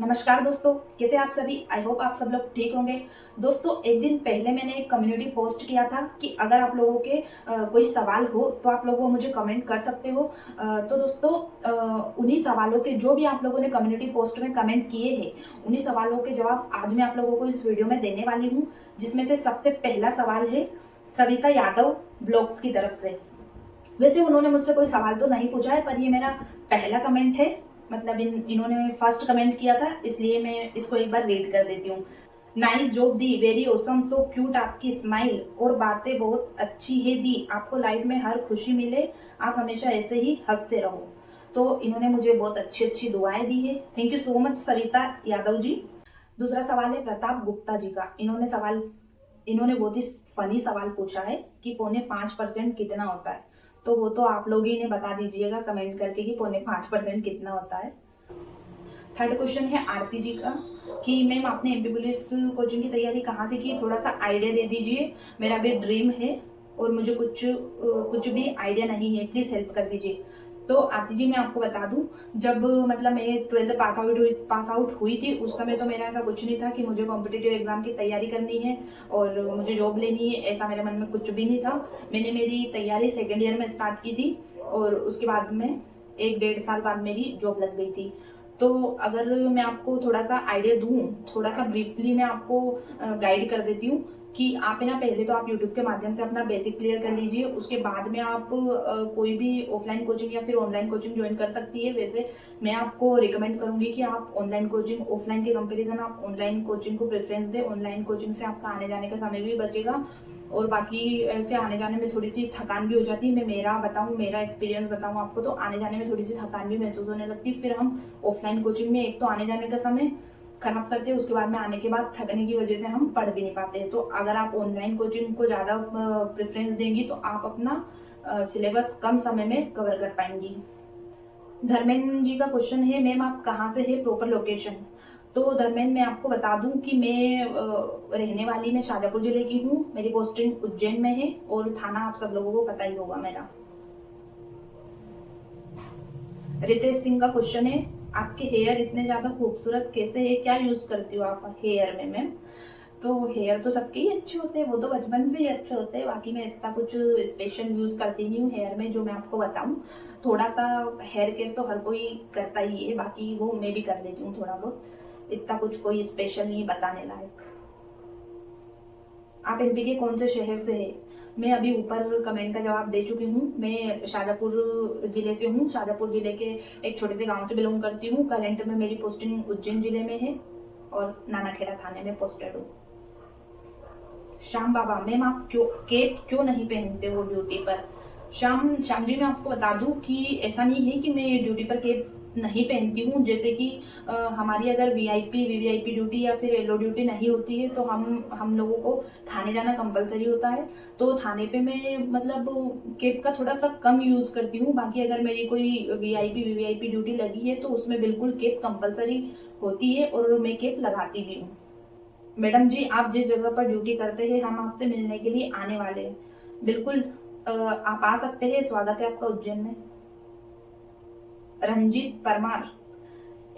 नमस्कार दोस्तों, कैसे आप सभी। आई होप आप सब लोग ठीक होंगे। दोस्तों, एक दिन पहले मैंने एक कम्युनिटी पोस्ट किया था कि अगर आप लोगों के कोई सवाल हो तो आप लोग वो मुझे कमेंट कर सकते हो। तो दोस्तों, उन्हीं सवालों के जो भी आप लोगों ने कम्युनिटी पोस्ट में कमेंट किए हैं, उन्हीं सवालों के जवाब आज मैं आप लोगों को इस वीडियो में देने वाली हूँ। जिसमें से सबसे पहला सवाल है सविता यादव ब्लॉग्स की तरफ से। वैसे उन्होंने मुझसे कोई सवाल तो नहीं पूछा है, पर ये मेरा पहला कमेंट है। मतलब इन्होंने फर्स्ट कमेंट किया था, इसलिए मैं इसको एक बार रीड कर देती हूँ। नाइस जॉब दी, वेरी ऑसम, सो क्यूट, आपकी स्माइल और बातें बहुत अच्छी है दी, आपको लाइफ में हर खुशी मिले, आप हमेशा ऐसे ही हंसते रहो। तो इन्होंने मुझे बहुत अच्छी अच्छी दुआएं दी है। Thank you so much Savita Yadav ji. दूसरा सवाल है प्रताप गुप्ता जी का। इन्होंने बहुत ही फनी सवाल पूछा है कि 0.5% कितना होता है। तो वो तो आप लोग ही ने बता दीजिएगा कमेंट करके कि 0.5% कितना होता है। थर्ड क्वेश्चन है आरती जी का कि मैम आपने एमपी पुलिस कोचिंग की तैयारी कहाँ से की, थोड़ा सा आइडिया दे दीजिए, मेरा भी ड्रीम है और मुझे कुछ भी आइडिया नहीं है, प्लीज हेल्प कर दीजिए। तो आरती जी, मैं आपको बता दूं, जब मतलब मैं 12th पास आउट हुई थी, उस समय तो मेरा ऐसा कुछ नहीं था कि मुझे कॉम्पिटिटिव एग्जाम की तैयारी करनी है और मुझे जॉब लेनी है, ऐसा मेरे मन में कुछ भी नहीं था। मैंने मेरी तैयारी सेकेंड ईयर में स्टार्ट की थी और उसके बाद में 1-1.5 साल बाद मेरी जॉब लग गई थी। तो अगर मैं आपको थोड़ा सा आइडिया दूं, थोड़ा सा ब्रीफली मैं आपको गाइड कर देती हूँ कि आप है ना, पहले तो आप यूट्यूब के माध्यम से अपना बेसिक क्लियर कर लीजिए। उसके बाद में आप कोई भी ऑफलाइन कोचिंग या फिर ऑनलाइन कोचिंग ज्वाइन कर सकती है। वैसे मैं आपको रिकमेंड करूंगी कि आप ऑनलाइन कोचिंग, ऑफलाइन के कंपैरिजन आप ऑनलाइन कोचिंग को प्रेफरेंस दें। ऑनलाइन कोचिंग से आपका आने जाने का समय भी बचेगा और बाकी ऐसे आने जाने में थोड़ी सी थकान भी हो जाती है। मैं मेरा बताऊं, मेरा एक्सपीरियंस बताऊं आपको, तो आने जाने में थोड़ी सी थकान भी महसूस होने लगती है। फिर हम ऑफलाइन कोचिंग में एक तो आने जाने का समय खराब करते हैं, उसके बाद में आने के बाद थकने की वजह से हम पढ़ भी नहीं पाते। तो अगर आप ऑनलाइन कोचिंग को ज़्यादा प्रेफरेंस देंगी तो आप अपना सिलेबस कम समय में कवर कर पाएंगी। धर्मेंद्र जी का क्वेश्चन है, मैम आप कहाँ से है प्रॉपर लोकेशन। तो धर्मेंद्र, मैं आपको बता दूं कि मैं रहने वाली मैं शाजापुर जिले की हूँ। मेरी पोस्टिंग उज्जैन में है और थाना आप सब लोगों को पता ही होगा मेरा। रितेश सिंह का क्वेश्चन है, आपके हेयर इतने ज्यादा खूबसूरत कैसे है, क्या यूज करती हो आप हेयर में मैम। तो हेयर तो सबके ही अच्छे होते हैं, वो तो बचपन से ही अच्छे होते हैं। बाकी मैं इतना कुछ स्पेशल यूज करती नहीं हूँ हेयर में। जो मैं आपको बताऊं, थोड़ा सा हेयर केयर तो हर कोई करता ही है, बाकी वो मैं भी कर लेती हूँ थोड़ा बहुत। इतना कुछ कोई स्पेशल नहीं बताने लायक। आप एमपी के कौन से शहर से है। मैं अभी ऊपर कमेंट का जवाब दे चुकी हूँ। मैं शाजापुर जिले से हूँ। शाजापुर जिले के एक छोटे से गांव से बिलोंग करती हूँ। करंट में मेरी पोस्टिंग उज्जैन जिले में है और नानाखेड़ा थाने में पोस्टेड हूँ। श्याम बाबा, मैम आप केप क्यों नहीं पहनते हो ड्यूटी पर। श्याम श्याम जी, मैं आपको बता दूं कि ऐसा नहीं है कि मैं ड्यूटी पर केप नहीं पहनती हूँ। जैसे कि हमारी अगर वीआईपी वीवीआईपी ड्यूटी या फिर एलओ ड्यूटी नहीं होती है तो हम लोगों को थाने जाना कंपलसरी होता है। तो थाने पे मैं मतलब केप का थोड़ा सा कम यूज करती हूँ। बाकी अगर मेरी कोई वीआईपी वीवीआईपी ड्यूटी लगी है तो उसमें बिल्कुल केप कंपलसरी होती है और मैं केप लगाती भी हूँ। मैडम जी, आप जिस जगह पर ड्यूटी करते हैं हम आपसे मिलने के लिए आने वाले हैं। बिल्कुल, आप आ सकते हैं, स्वागत है आपका उज्जैन में। Ranjeet Parmar,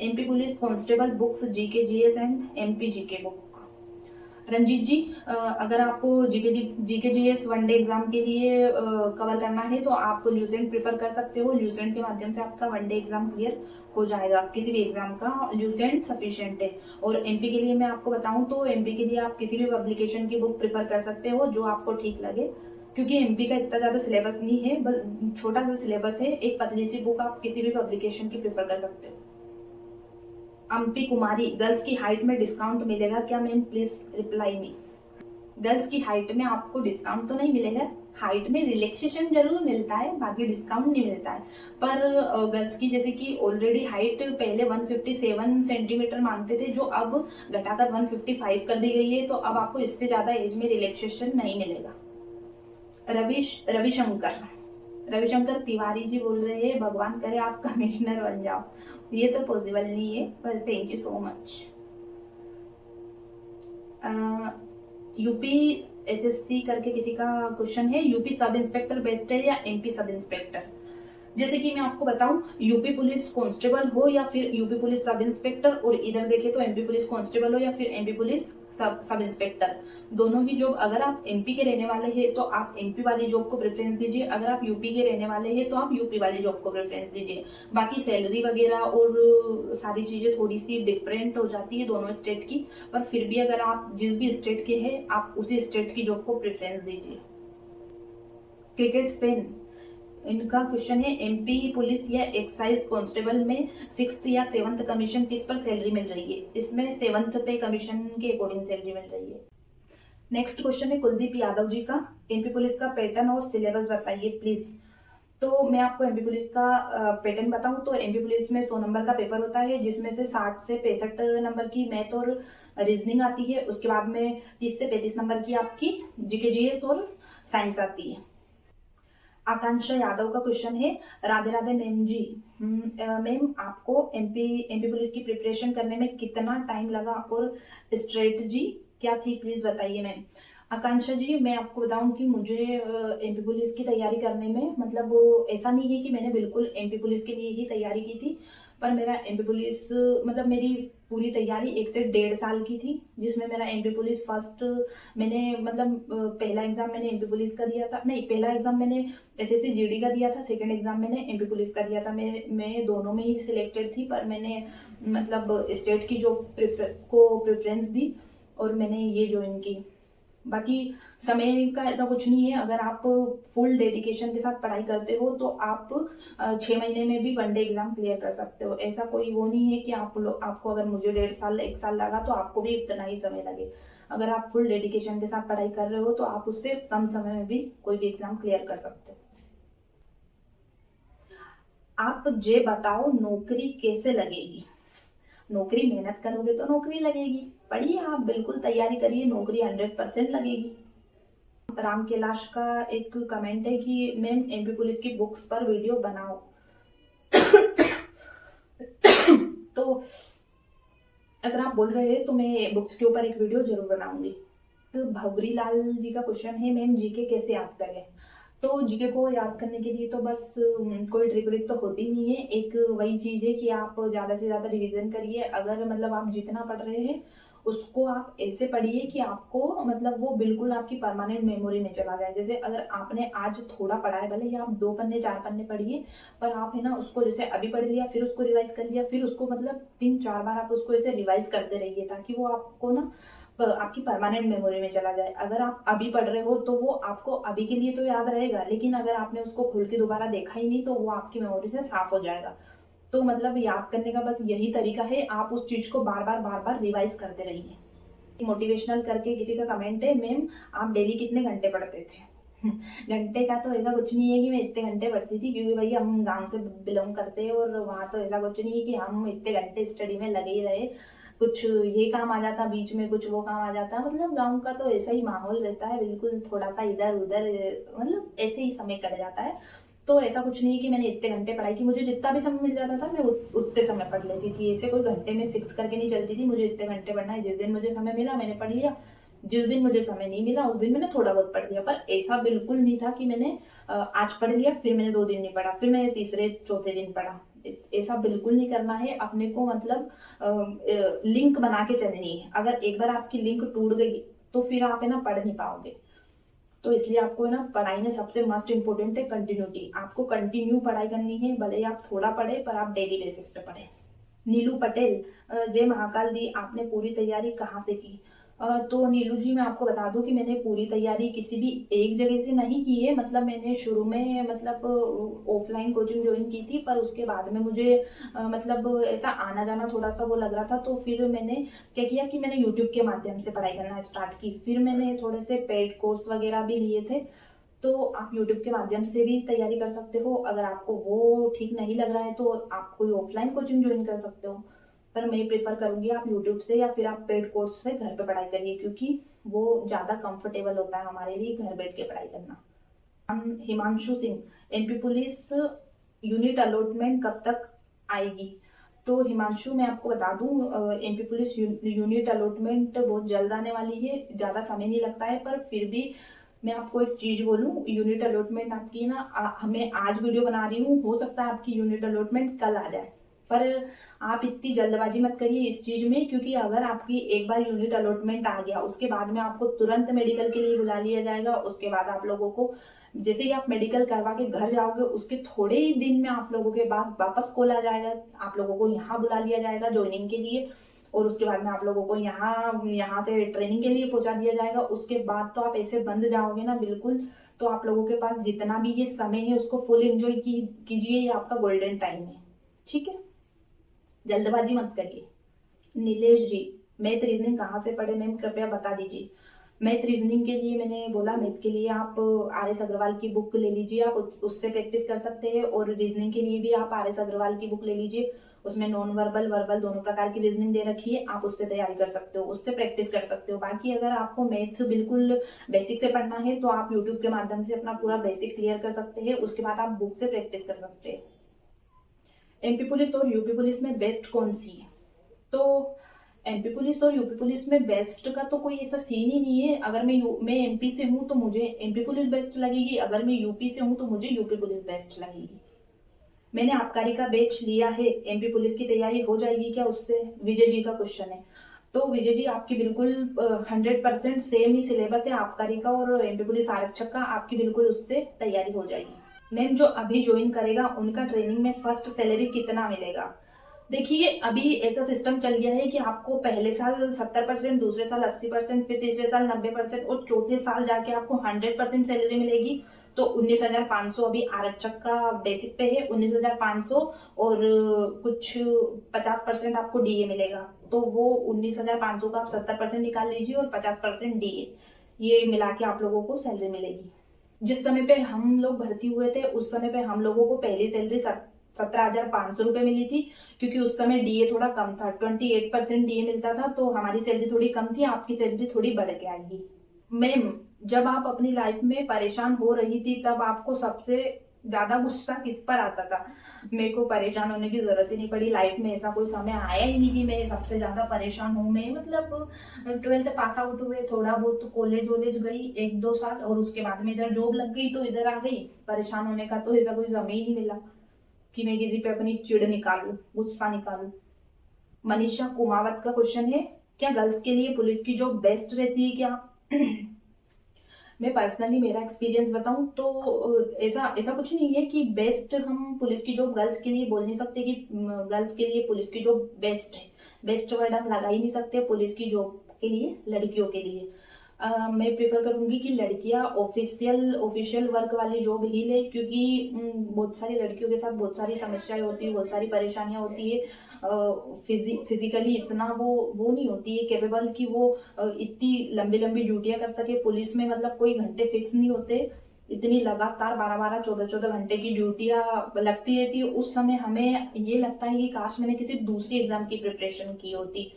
MP police constable books, GK GS and MP GK book. Ranjeet ji, अगर आपको जीके जीएस वनडे एग्जाम के लिए कवर करना है तो आप ल्यूसेंट प्रेफर कर सकते हो। ल्यूसेंट के माध्यम से आपका वनडे एग्जाम क्लियर हो जाएगा। किसी भी एग्जाम का ल्यूसेंट सफिशिएंट है। और एमपी के लिए मैं आपको बताऊं तो एमपी के लिए आप किसी भी पब्लिकेशन की बुक प्रेफर कर सकते हो जो आपको ठीक लगे, क्योंकि एमपी का इतना ज्यादा सिलेबस नहीं है, बस छोटा सा सिलेबस है। एक पतली सी बुक आप किसी भी पब्लिकेशन की प्रेफर कर सकते हो। अम्पी कुमारी, गर्ल्स की हाइट में डिस्काउंट मिलेगा क्या ma'am, please reply me. Girls की हाइट में आपको डिस्काउंट तो नहीं मिलेगा। हाइट में रिलैक्सेशन जरूर मिलता है, बाकी डिस्काउंट नहीं मिलता है। पर गर्ल्स की जैसे कि ऑलरेडी हाइट पहले 157 सेंटीमीटर मांगते थे, जो अब घटाकर 155 कर दी गई है। तो अब आपको इससे ज्यादा एज में रिलैक्सेशन नहीं मिलेगा। रविशंकर रविशंकर तिवारी जी बोल रहे हैं, भगवान करे आप कमिश्नर बन जाओ। ये तो पॉसिबल नहीं है, पर thank you so much. UP SSC करके किसी का क्वेश्चन है, यूपी सब इंस्पेक्टर बेस्ट है या एमपी सब इंस्पेक्टर। जैसे कि मैं आपको बताऊं, यूपी पुलिस कांस्टेबल हो या फिर यूपी पुलिस सब इंस्पेक्टर, और इधर देखें तो एमपी पुलिस कांस्टेबल हो या फिर एमपी पुलिस सब इंस्पेक्टर, दोनों ही जॉब अगर आप एमपी के रहने वाले हैं तो आप एमपी वाली जॉब को प्रेफरेंस दीजिए, अगर आप यूपी के रहने वाले हैं तो आप यूपी वाली जॉब को प्रेफरेंस दीजिए। बाकी सैलरी वगैरह और सारी चीजें थोड़ी सी डिफरेंट हो जाती है दोनों स्टेट की, पर फिर भी अगर आप जिस भी स्टेट के हैं आप उसी स्टेट की जॉब को प्रेफरेंस दीजिए। क्रिकेट फैन, इनका क्वेश्चन है एमपी पुलिस या एक्साइज कांस्टेबल में 6th या 7th कमीशन किस पर सैलरी मिल रही है? इसमें 7th पे कमीशन के अकॉर्डिंग सैलरी मिल रही है। नेक्स्ट क्वेश्चन है कुलदीप यादव जी का, एमपी पुलिस का पैटर्न और सिलेबस बताइए प्लीज। तो मैं आपको एमपी पुलिस का पैटर्न बताऊं तो एमपी पुलिस में 100 नंबर का पेपर होता है, जिसमें से 60 से 65 नंबर की मैथ और रीजनिंग आती है। उसके बाद में 30 से 35 नंबर की आपकी जीके जीएस और साइंस आती है। आकांक्षा यादव का क्वेश्चन है, राधे राधे मैम जी, मैम आपको एमपी पुलिस की प्रिपरेशन करने में कितना टाइम लगा और स्ट्रेटजी क्या थी, प्लीज बताइए मैम। आकांक्षा जी, मैं आपको बताऊं कि मुझे एमपी पुलिस की तैयारी करने में मतलब ऐसा नहीं है कि मैंने बिल्कुल एमपी पुलिस के लिए ही तैयारी की थी, पर मेरा एमपी पुलिस मतलब मेरी पूरी तैयारी 1 से 1.5 साल की थी, जिसमें मेरा एमपी पुलिस फर्स्ट मैंने मतलब पहला एग्जाम मैंने एमपी पुलिस का दिया था, नहीं पहला एग्जाम मैंने एसएससी जीडी का दिया था, सेकंड एग्जाम मैंने एमपी पुलिस का दिया था। मैं दोनों में ही सिलेक्टेड थी, पर मैंने मतलब स्टेट की जो प्रेफरेंस दी और मैंने ये ज्वाइन की। बाकी समय का ऐसा कुछ नहीं है, अगर आप फुल डेडिकेशन के साथ पढ़ाई करते हो तो आप 6 महीने में भी वनडे एग्जाम क्लियर कर सकते हो। ऐसा कोई वो नहीं है कि आपको अगर मुझे 1.5 साल 1 साल लगा तो आपको भी इतना ही समय लगे। अगर आप फुल डेडिकेशन के साथ पढ़ाई कर रहे हो तो आप उससे कम समय में भी कोई भी एग्जाम क्लियर कर सकते हो। आप जे बताओ नौकरी कैसे लगेगी? नौकरी मेहनत करोगे तो नौकरी लगेगी, पढ़िए आप, बिल्कुल तैयारी करिए, नौकरी 100% लगेगी। राम कैलाश का एक कमेंट है कि मैम एमपी पुलिस की बुक्स पर वीडियो बनाओ। तो अगर आप बोल रहे हैं तो मैं बुक्स के ऊपर एक वीडियो जरूर बनाऊंगी। तो भवरी लाल जी का क्वेश्चन है, मैम जीके कैसे याद करें? तो जीके को याद करने के लिए तो बस कोई ट्रिक व्रिक तो होती नहीं है, एक वही चीज है कि आप ज्यादा से ज्यादा रिवीजन करिए। अगर मतलब आप जितना पढ़ रहे हैं उसको आप ऐसे पढ़िए कि आपको मतलब वो बिल्कुल आपकी परमानेंट मेमोरी में चला जाए। जैसे अगर आपने आज थोड़ा पढ़ा है, भले ही आप 2 पन्ने 4 पन्ने पढ़िए, पर आप है ना उसको जैसे अभी पढ़ लिया फिर उसको रिवाइज कर लिया, फिर उसको मतलब 3-4 बार आप उसको ऐसे रिवाइज करते रहिए, ताकि वो आपको ना आपकी परमानेंट मेमोरी में चला जाए। अगर आप अभी पढ़ रहे हो तो वो आपको अभी के लिए तो याद रहेगा, लेकिन अगर आपने उसको खोल के दोबारा देखा ही नहीं तो वो आपकी मेमोरी से साफ हो जाएगा। तो मतलब याद करने का बस यही तरीका है, आप उस चीज को बार बार रिवाइज करते रहिए। मोटिवेशनल करके किसी का कमेंट है, मैम आप डेली कितने घंटे पढ़ते थे? घंटे का तो ऐसा कुछ नहीं है कि मैं इतने घंटे पढ़ती थी, क्योंकि भाई हम गांव से बिलोंग करते हैं और वहाँ तो ऐसा कुछ नहीं है कि हम इतने घंटे स्टडी में लगे ही रहे। कुछ ये काम आ जाता बीच में, कुछ वो काम आ जाता, मतलब गांव का तो ऐसा ही माहौल रहता है, बिल्कुल थोड़ा सा इधर उधर मतलब ऐसे ही समय कट जाता है। तो ऐसा कुछ नहीं है कि मैंने इतने घंटे पढ़ाई की, मुझे जितना भी समय मिल जाता था मैं उतने समय पढ़ लेती थी। ऐसे कोई घंटे में फिक्स करके नहीं चलती थी, मुझे इतने घंटे पढ़ना है, जिस दिन मुझे समय मिला मैंने पढ़ लिया, जिस दिन मुझे समय नहीं मिला उस दिन मैंने थोड़ा बहुत पढ़ लिया। पर ऐसा बिल्कुल नहीं था कि मैंने आज पढ़ लिया फिर मैंने 2 दिन नहीं पढ़ा, फिर मैंने तीसरे चौथे दिन पढ़ा। ऐसा बिल्कुल नहीं करना है अपने को, मतलब लिंक बना के चलनी है। अगर एक बार आपकी लिंक टूट गई तो फिर आप है ना पढ़ नहीं पाओगे। तो इसलिए आपको है ना पढ़ाई में सबसे मस्ट इम्पोर्टेंट है कंटिन्यूटी। आपको कंटिन्यू पढ़ाई करनी है, भले ही आप थोड़ा पढ़े पर आप डेली बेसिस पे पढ़े। नीलू पटेल, जय महाकाल दी, आपने पूरी तैयारी कहाँ से की? तो नीलू जी मैं आपको बता दूं कि मैंने पूरी तैयारी किसी भी एक जगह से नहीं की है। मतलब मैंने शुरू में मतलब ऑफलाइन कोचिंग ज्वाइन की थी, पर उसके बाद में मुझे मतलब ऐसा आना जाना थोड़ा सा वो लग रहा था, तो फिर मैंने क्या किया कि मैंने यूट्यूब के माध्यम से पढ़ाई करना स्टार्ट की। फिर मैंने थोड़े से पेड कोर्स वगैरह भी लिए थे, तो आप यूट्यूब के माध्यम से भी तैयारी कर सकते हो। अगर आपको वो ठीक नहीं लग रहा है तो आप कोई ऑफलाइन कोचिंग ज्वाइन कर सकते हो, पर मैं प्रेफर करूंगी आप यूट्यूब से या फिर आप पेड कोर्स से घर पे पढ़ाई करिए, क्योंकि वो ज़्यादा कंफर्टेबल होता है हमारे लिए घर बैठ के पढ़ाई करना। Himanshu Singh, MP police unit allotment कब तक आएगी? तो हिमांशु मैं आपको बता दूं एमपी पुलिस यूनिट अलॉटमेंट बहुत जल्द आने वाली है, ज़्यादा समय नहीं लगता है, पर फिर भी मैं आपको एक चीज बोलूं, यूनिट अलॉटमेंट आपकी ना हमें आज वीडियो बना रही हूँ, हो सकता है आपकी यूनिट अलॉटमेंट कल आ जाए, पर आप इतनी जल्दबाजी मत करिए इस चीज में, क्योंकि अगर आपकी एक बार यूनिट अलॉटमेंट आ गया उसके बाद में आपको तुरंत मेडिकल के लिए बुला लिया जाएगा। उसके बाद आप लोगों को जैसे ही आप मेडिकल करवा के घर जाओगे उसके थोड़े ही दिन में आप लोगों के पास वापस कॉल आ जाएगा, आप लोगों को यहाँ बुला लिया जाएगा ज्वाइनिंग के लिए, और उसके बाद में आप लोगों को यहाँ से ट्रेनिंग के लिए पहुंचा दिया जाएगा। उसके बाद तो आप ऐसे बंद जाओगे ना बिल्कुल। तो आप लोगों के पास जितना भी ये समय है उसको फुल एंजॉय कीजिए, ये आपका गोल्डन टाइम है, ठीक है, जल्दबाजी मत करिए। नीलेश जी, मैथ रीजनिंग कहाँ से पढ़े मैम, कृपया बता दीजिए। मैथ रीजनिंग के लिए मैंने बोला, मैथ के लिए आप RS अग्रवाल की बुक ले लीजिए, आप उससे प्रैक्टिस कर सकते हैं। और रीजनिंग के लिए भी आप RS अग्रवाल की बुक ले लीजिए, उसमें नॉन वर्बल वर्बल दोनों प्रकार की रीजनिंग दे रखी है, आप उससे तैयारी कर सकते हो, उससे प्रैक्टिस कर सकते हो। बाकी अगर आपको मैथ बिल्कुल बेसिक से पढ़ना है तो आप यूट्यूब के माध्यम से अपना पूरा बेसिक क्लियर कर सकते हैं, उसके बाद आप बुक से प्रैक्टिस कर सकते हैं। MP पुलिस और UP पुलिस में बेस्ट कौन सी है? तो MP पुलिस और UP पुलिस में बेस्ट का तो कोई ऐसा सीन ही नहीं है। अगर मैं MP से हूँ तो मुझे MP पुलिस बेस्ट लगेगी, अगर मैं UP से हूँ तो मुझे UP पुलिस बेस्ट लगेगी। मैंने आबकारी का बैच लिया है, MP पुलिस की तैयारी हो जाएगी क्या उससे? विजय जी का क्वेश्चन है। तो विजय जी आपकी बिल्कुल 100% सेम ही सिलेबस है आबकारी का और MP पुलिस आरक्षक का, आपकी बिल्कुल उससे तैयारी हो जाएगी। मैम जो अभी ज्वाइन करेगा उनका ट्रेनिंग में फर्स्ट सैलरी कितना मिलेगा? देखिए अभी ऐसा सिस्टम चल गया है कि आपको पहले साल 70%, दूसरे साल 80%, फिर तीसरे साल 90% और चौथे साल जाके आपको 100% सैलरी मिलेगी। तो 19,500 अभी आरक्षक का बेसिक पे है, 19,500 और कुछ 50% आपको DA मिलेगा। तो वो 19,500 का आप 70% निकाल लीजिए और 50% DA, ये मिला के आप लोगों को सैलरी मिलेगी। जिस समय पे हम लोग भर्ती हुए थे उस समय पे हम लोगों को पहली सैलरी 17,500 रुपए मिली थी, क्योंकि उस समय DA थोड़ा कम था, 28% DA मिलता था, तो हमारी सैलरी थोड़ी कम थी, आपकी सैलरी थोड़ी बढ़ के आएगी। मैम जब आप अपनी लाइफ में परेशान हो रही थी तब आपको सबसे ज्यादा गुस्सा किस पर आता था? मेरे को परेशान होने की जरूरत ही नहीं पड़ी, लाइफ में ऐसा कोई समय आया ही नहीं कि मैं सबसे ज्यादा परेशान हूँ। मैं मतलब 12th पास आउट हुए, थोड़ा बहुत कॉलेज वॉलेज गई 1-2 साल और उसके बाद में इधर जॉब लग गई तो इधर आ गई। परेशान होने का तो ऐसा कोई समय ही नहीं मिला कि मैं किसी पे अपनी चिढ़ निकालूं, गुस्सा निकालूं। मनीषा कुमावत का क्वेश्चन है, क्या गर्ल्स के लिए पुलिस की जॉब बेस्ट रहती है क्या? मैं पर्सनली मेरा एक्सपीरियंस बताऊं तो ऐसा कुछ नहीं है कि बेस्ट हम पुलिस की जॉब गर्ल्स के लिए बोल नहीं सकते कि गर्ल्स के लिए पुलिस की जॉब बेस्ट है। बेस्ट वर्ड हम लगा ही नहीं सकते पुलिस की जॉब के लिए लड़कियों के लिए। मैं प्रेफर करूंगी कि लड़कियां ऑफिशियल वर्क वाली जॉब ही ले, क्योंकि बहुत सारी लड़कियों के साथ बहुत सारी समस्याएं होती है, बहुत सारी परेशानियां होती है। फिजिकली इतना वो नहीं होती है कैपेबल कि वो इतनी लंबी लंबी ड्यूटियां कर सके। पुलिस में मतलब कोई घंटे फिक्स नहीं होते, इतनी लगातार 12-12, 14-14 घंटे की ड्यूटियां लगती रहती है। उस समय हमें ये लगता है कि काश मैंने किसी दूसरी एग्जाम की प्रिपरेशन की होती।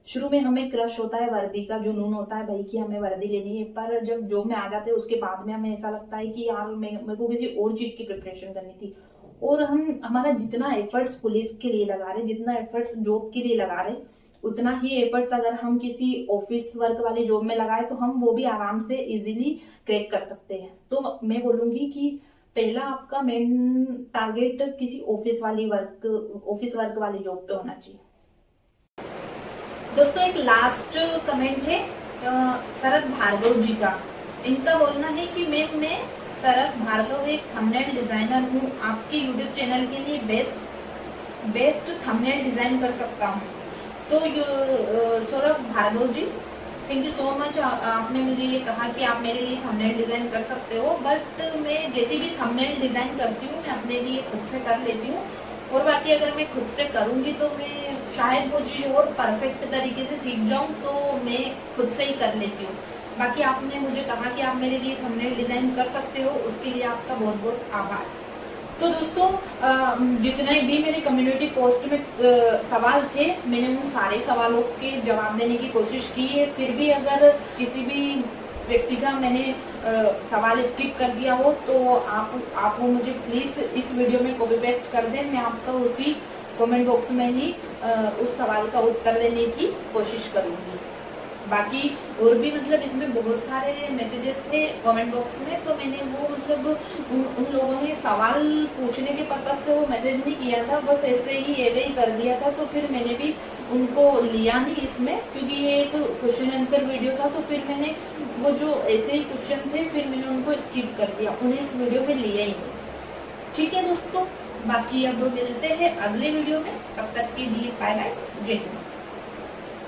शुरू में हमें क्रश होता है वर्दी का, जुनून होता है भाई कि हमें वर्दी लेनी है, पर जब जॉब में आ जाते हैं उसके बाद में हमें ऐसा लगता है कि यार मेरे को किसी और चीज की प्रिपरेशन करनी थी। और हमारा जितना एफर्ट्स पुलिस के लिए लगा रहे, जितना एफर्ट्स जॉब के लिए लगा रहे, उतना ही एफर्ट्स अगर हम किसी ऑफिस वर्क वाली जॉब में लगाए तो हम वो भी आराम से इजीली क्रैक कर सकते हैं। तो मैं बोलूंगी कि पहला आपका मेन टारगेट किसी ऑफिस वर्क वाली जॉब पे होना चाहिए। दोस्तों एक लास्ट कमेंट है शरद भार्गव जी का। इनका बोलना है कि मैम मैं शरद भार्गव एक थंबनेल डिजाइनर हूँ, आपके यूट्यूब चैनल के लिए बेस्ट थंबनेल डिजाइन कर सकता हूँ। तो सौरभ भार्गव जी थैंक यू सो मच, आपने मुझे ये कहा कि आप मेरे लिए थंबनेल डिजाइन कर सकते हो, बट मैं जैसी भी थंबनेल डिजाइन करती हूँ मैं अपने लिए खुद से कर लेती हूँ, और बाकी अगर मैं खुद से करूंगी तो मैं शायद वो चीज और परफेक्ट तरीके से सीख जाऊं, तो मैं खुद से ही कर लेती हूँ। बाकी आपने मुझे कहा कि आप मेरे लिए थंबनेल डिजाइन कर सकते हो, उसके लिए आपका बहुत बहुत आभार। तो दोस्तों जितने भी मेरे कम्युनिटी पोस्ट में सवाल थे मैंने उन सारे सवालों के जवाब देने की कोशिश की है। फिर भी अगर किसी भी व्यक्ति का मैंने सवाल स्किप कर दिया हो तो आप वो मुझे प्लीज इस वीडियो में कॉपी पेस्ट कर दें, मैं आपका उसी कमेंट बॉक्स में ही उस सवाल का उत्तर देने की कोशिश करूंगी। बाकी और भी मतलब इसमें बहुत सारे मैसेजेस थे कमेंट बॉक्स में, तो मैंने वो मतलब उन लोगों ने सवाल पूछने के पर्पज से वो मैसेज नहीं किया था, बस ऐसे ही एवे ही कर दिया था। तो फिर मैंने भी उनको लिया नहीं इसमें, क्योंकि ये एक क्वेश्चन आंसर वीडियो था। तो फिर मैंने वो जो ऐसे ही क्वेश्चन थे फिर मैंने उनको स्किप कर दिया, उन्हें इस वीडियो में लिया ही नहीं। ठीक है दोस्तों, बाकी अब मिलते हैं अगले वीडियो में, तब तक के लिए बाय बाय, जय हिंद।